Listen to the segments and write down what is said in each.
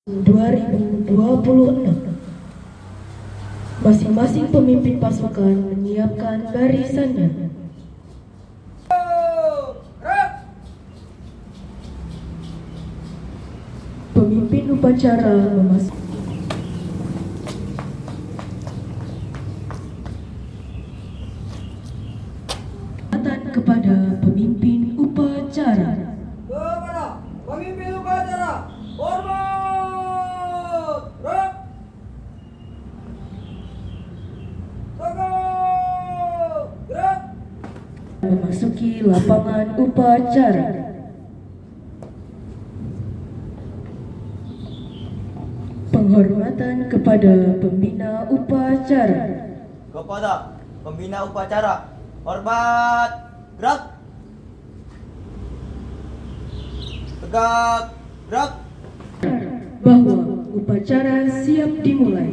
2026. Masing-masing pemimpin pasukan menyiapkan barisannya. Pemimpin upacara memasuki kepada pemimpin upacara. Kepada pemimpin upacara, hormat! Rep! Tegak! Gerak! Memasuki lapangan upacara. Penghormatan kepada pembina upacara. Kepada pembina upacara, hormat, gerak, tegak, gerak. Bahwa upacara siap dimulai.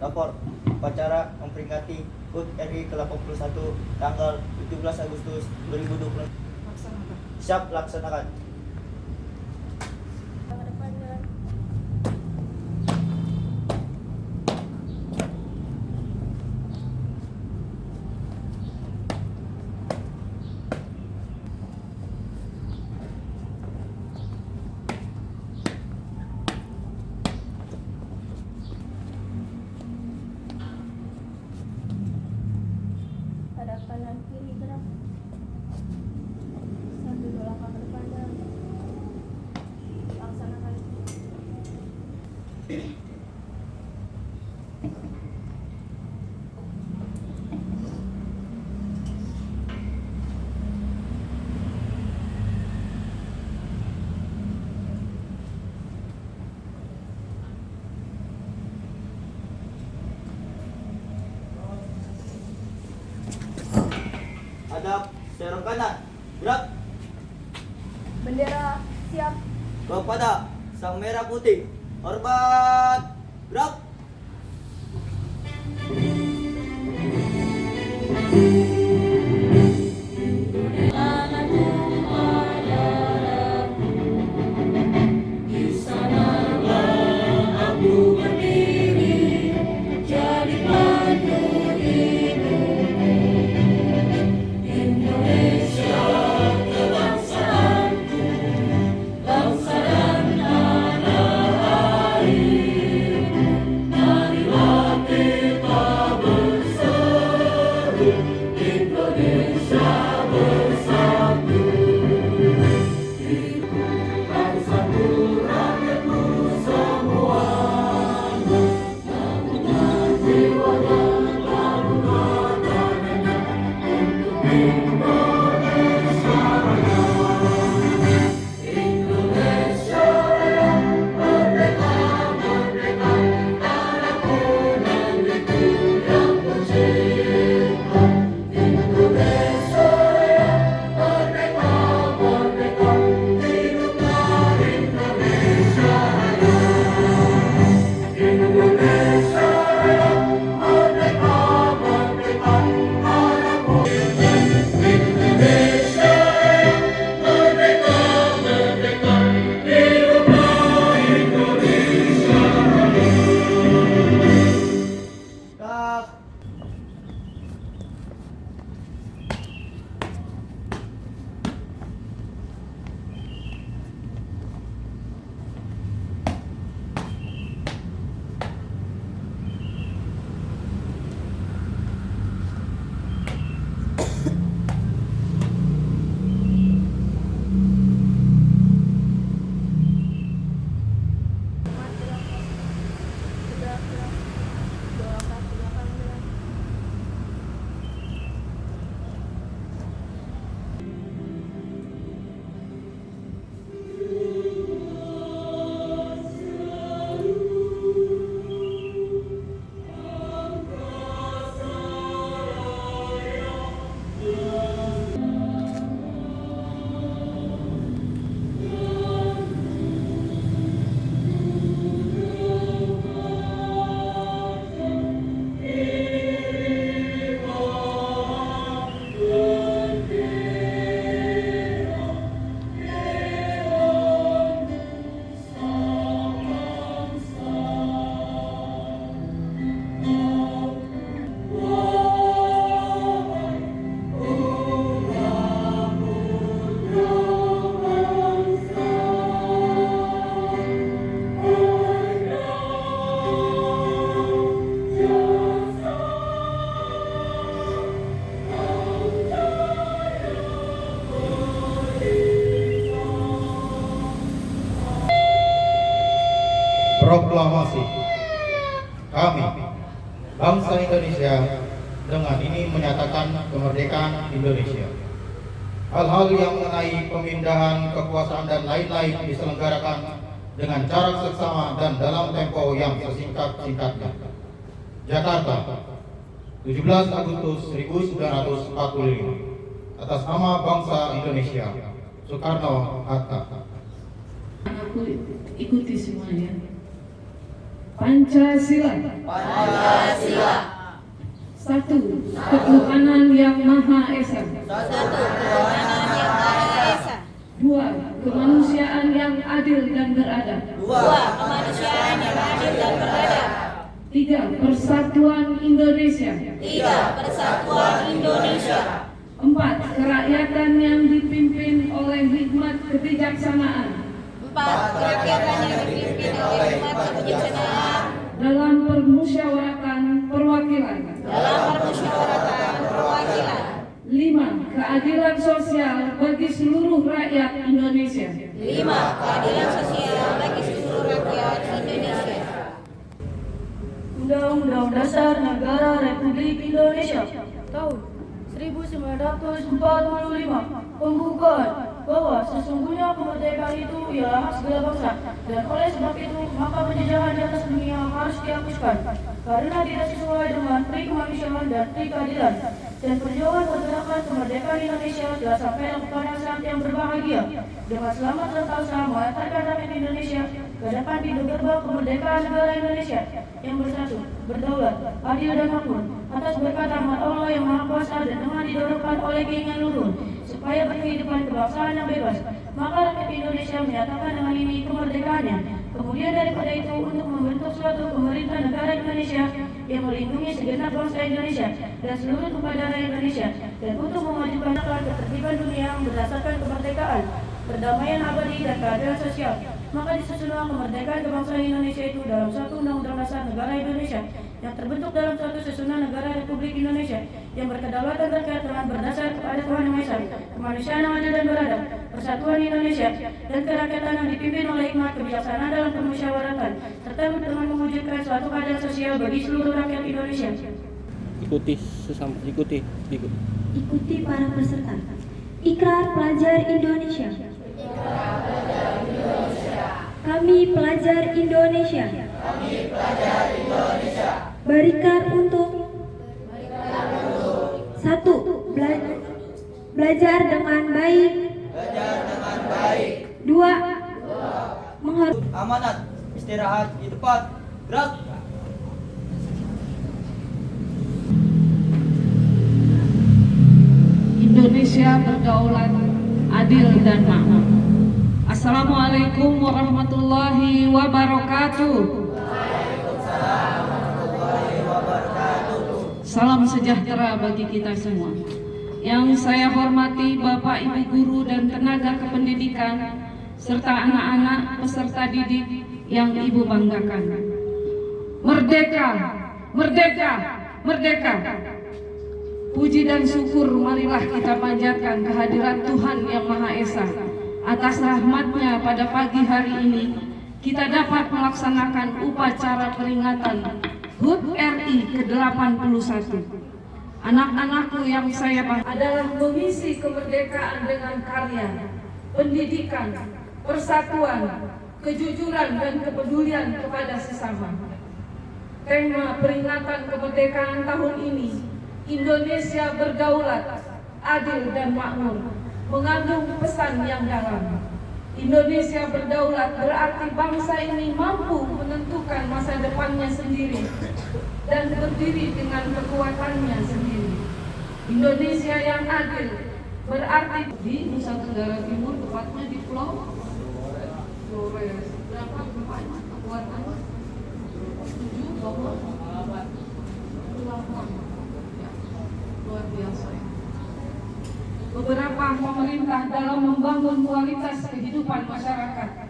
Lapor upacara memperingati HUT RI ke-81 tanggal 17 Agustus 2020. Siap laksanakan. Hadap kanan kiri gerak. 1 2 langkah ke depan dan laksanakan. Hadap serong kanan, gerak. Bendera siap. Kepada sang merah putih, hormat, gerak. Proklamasi. Kami, bangsa Indonesia, dengan ini menyatakan kemerdekaan Indonesia. Hal-hal yang mengenai pemindahan kekuasaan dan lain-lain diselenggarakan dengan cara seksama dan dalam tempo yang sesingkat-singkatnya. Jakarta, 17 Agustus 1945. Atas nama bangsa Indonesia, Soekarno-Hatta. Aku ikuti semuanya. Pancasila. Pancasila. 1. Ketuhanan yang Maha Esa. 2. Kemanusiaan yang adil dan beradab. 3. Persatuan Indonesia. 4. Kerakyatan yang dipimpin oleh hikmat kebijaksanaan. Dalam permusyawaratan perwakilan. 5. Keadilan sosial bagi seluruh rakyat Indonesia. Undang-Undang Dasar Negara Republik Indonesia tahun 1945 pembukaan bahwa sesungguhnya kemerdekaan itu ialah hak segala bangsa, dan oleh sebab itu maka penjajahan di atas dunia harus dihapuskan karena tidak sesuai dengan pri kemanusiaan dan pri keadilan. Dan perjuangan pergerakan kemerdekaan Indonesia telah sampai kepada saat yang berbahagia dengan selamat sentosa mengantarkan rakyat Indonesia ke depan pintu gerbang kemerdekaan negara Indonesia yang bersatu, berdaulat, adil dan makmur atas berkat rahmat Allah yang Maha Kuasa dan dengan didorongkan oleh keinginan luhur supaya berkehidupan kebangsaan yang bebas. Maka rakyat Indonesia menyatakan dengan ini kemerdekaannya. Kemudian daripada itu untuk membentuk suatu pemerintah negara Indonesia yang melindungi segenap bangsa Indonesia dan seluruh tumpah darah Indonesia, dan untuk memajukan ketertiban dunia berdasarkan kemerdekaan, perdamaian abadi dan keadilan sosial. Maka disusunlah kemerdekaan kebangsaan Indonesia itu dalam suatu undang-undang dasar negara Indonesia yang terbentuk dalam suatu susunan negara Republik Indonesia yang berkedaulatan rakyat dengan berdasar kepada Tuhan Yang Maha Esa, kemanusiaan yang adil dan beradab, persatuan Indonesia, dan kerakyatan yang dipimpin oleh hikmat kebijaksanaan dalam permusyawaratan, serta dengan mewujudkan suatu keadilan sosial bagi seluruh rakyat Indonesia. Ikuti para peserta. Ikrar Pelajar Indonesia. Kami pelajar Indonesia. Berikan untuk 1. Belajar dengan baik. 2. Menghormati. Amanat. Istirahat di tempat. Gerak. Indonesia berdaulat, adil dan makmur. Assalamualaikum warahmatullahi wabarakatuh. Salam sejahtera bagi kita semua. Yang saya hormati Bapak Ibu guru dan tenaga kependidikan serta anak-anak peserta didik yang Ibu banggakan. Merdeka, merdeka, merdeka. Puji dan syukur marilah kita panjatkan kehadiran Tuhan Yang Maha Esa. Atas rahmatnya pada pagi hari ini kita dapat melaksanakan upacara peringatan HUT RI ke-81. Anak-anakku yang saya banggakan adalah mengisi kemerdekaan dengan karya, pendidikan, persatuan, kejujuran dan kepedulian kepada sesama. Tema peringatan kemerdekaan tahun ini, Indonesia berdaulat, adil dan makmur, mengandung pesan yang dalam. Indonesia berdaulat berarti bangsa ini mampu menentukan masa depannya sendiri dan berdiri dengan kekuatannya sendiri. Indonesia yang adil berarti di Nusa Tenggara Timur, tepatnya di Pulau Flores. Berapa gempanya kekuatannya? 7,8. Ya, luar biasa. Beberapa pemerintah dalam membangun kualitas kehidupan masyarakat.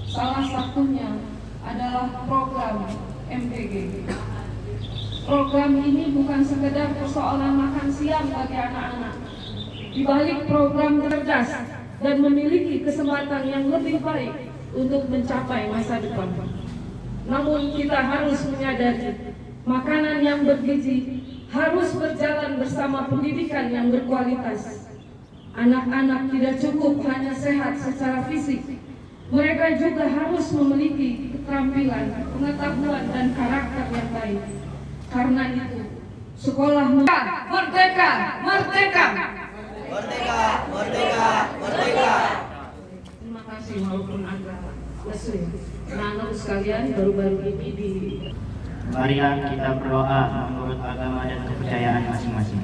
Salah satunya adalah program MPG. Program ini bukan sekedar persoalan makan siang bagi anak-anak. Di balik program cerdas dan memiliki kesempatan yang lebih baik untuk mencapai masa depan. namun kita harus menyadari makanan yang bergizi harus berjalan bersama pendidikan yang berkualitas. Anak-anak tidak cukup hanya sehat secara fisik, mereka juga harus memiliki keterampilan, pengetahuan, dan karakter yang baik. Karena itu, sekolah merdeka, merdeka, merdeka. Merdeka, merdeka, merdeka. Terima kasih walaupun agak lesu. Anak-anak sekalian baru-baru ini di Marilah kita berdoa menurut agama dan kepercayaan masing-masing.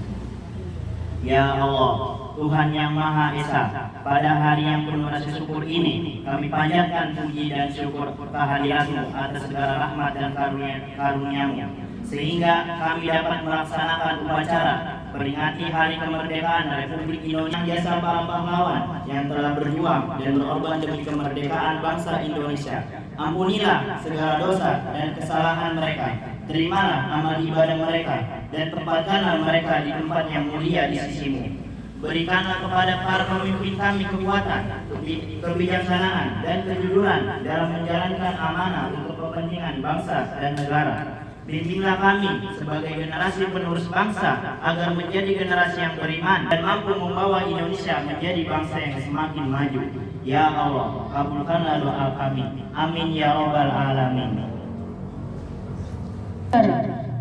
Ya Allah, Tuhan yang Maha Esa, pada hari yang penuh rasa syukur ini, kami panjatkan puji dan syukur kehadirat-Mu atas segala rahmat dan karunia-Mu, sehingga kami dapat melaksanakan upacara peringati Hari Kemerdekaan Republik Indonesia. Jasa para pahlawan yang telah berjuang dan berkorban demi kemerdekaan bangsa Indonesia. Ampunilah segala dosa dan kesalahan mereka. Terimalah amal ibadah mereka dan tempatkanlah mereka di tempat yang mulia di sisi-Mu. Berikanlah kepada para pemimpin kami kekuatan, kebijaksanaan, dan kejujuran dalam menjalankan amanah untuk kepentingan bangsa dan negara. Bimbinglah kami sebagai generasi penerus bangsa agar menjadi generasi yang beriman dan mampu membawa Indonesia menjadi bangsa yang semakin maju. Ya Allah, kabulkanlah doa kami. Amin ya Rabbal Alamin.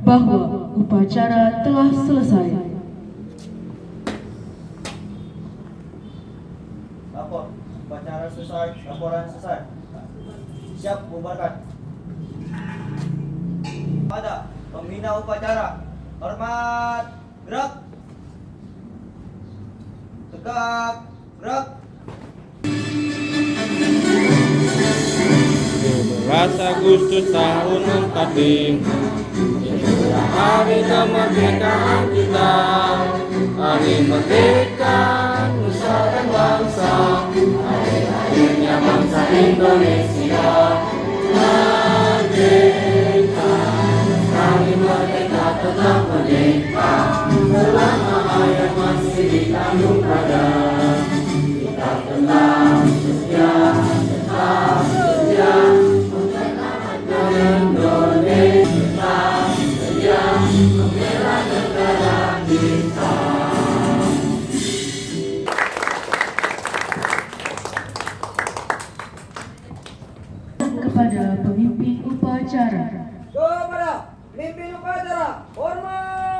bahwa upacara telah selesai. Lapor, upacara selesai, laporan selesai. Siap bubarkan. Pada pembina upacara, hormat, gerak. Tegak, gerak. 17 Agustus tahun 45, hari kemerdekaan kita, hari merdeka nusa dan bangsa, hari lahirnya bangsa Indonesia. Merdeka, kami merdeka tetap merdeka, selama hayat masih ditanggung pada kita tetap setia, tetap setia. Kepada pemimpin upacara. Kepada pemimpin upacara, hormat.